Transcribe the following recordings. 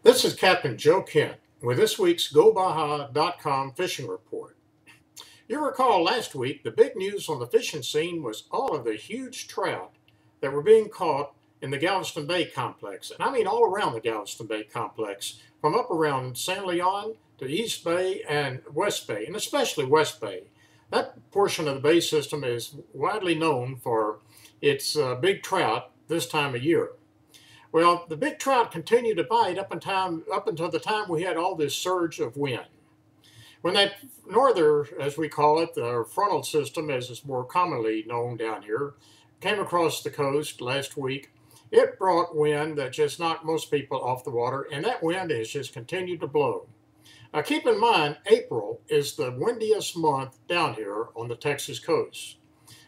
This is Captain Joe Kent with this week's GoBaja.com fishing report. You recall last week the big news on the fishing scene was all of the huge trout that were being caught in the Galveston Bay complex. And I mean all around the Galveston Bay complex, from up around San Leon to East Bay and West Bay, and especially West Bay. That portion of the bay system is widely known for its big trout this time of year. Well, the big trout continued to bite up until the time we had all this surge of wind. When that norther, as we call it, the frontal system, as it's more commonly known down here, came across the coast last week, it brought wind that just knocked most people off the water, and that wind has just continued to blow. Now, keep in mind, April is the windiest month down here on the Texas coast.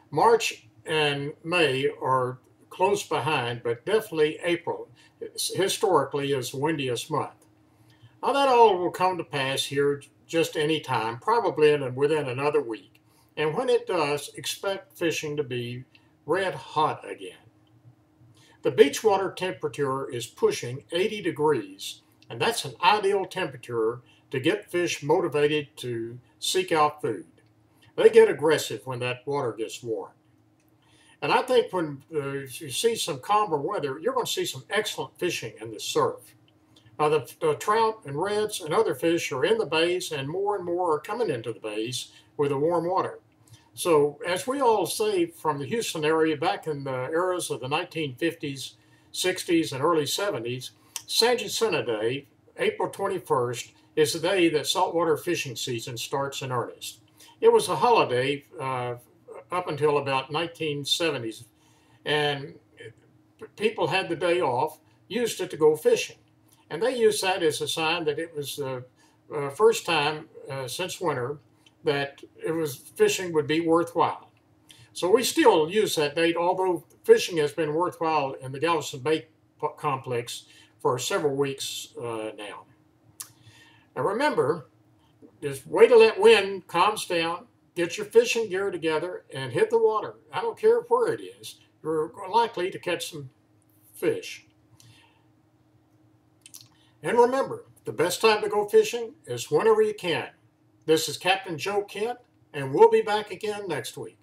March and May are close behind, but definitely April historically is the windiest month. Now that all will come to pass here just any time, probably within another week. And when it does, expect fishing to be red hot again. The beach water temperature is pushing 80 degrees, and that's an ideal temperature to get fish motivated to seek out food. They get aggressive when that water gets warm. And I think when you see some calmer weather, you're going to see some excellent fishing in the surf. Now, the trout and reds and other fish are in the bays, and more are coming into the bays with the warm water. So, as we all say from the Houston area back in the eras of the 1950s, 60s, and early 70s, San Jacinto Day, April 21st, is the day that saltwater fishing season starts in earnest. It was a holiday up until about 1970s, and people had the day off, used it to go fishing, and they used that as a sign that it was the first time since winter that fishing would be worthwhile. So we still use that date, although fishing has been worthwhile in the Galveston Bay complex for several weeks now. Now remember, just wait till that wind calms down. Get your fishing gear together and hit the water. I don't care where it is. You're likely to catch some fish. And remember, the best time to go fishing is whenever you can. This is Captain Joe Kent, and we'll be back again next week.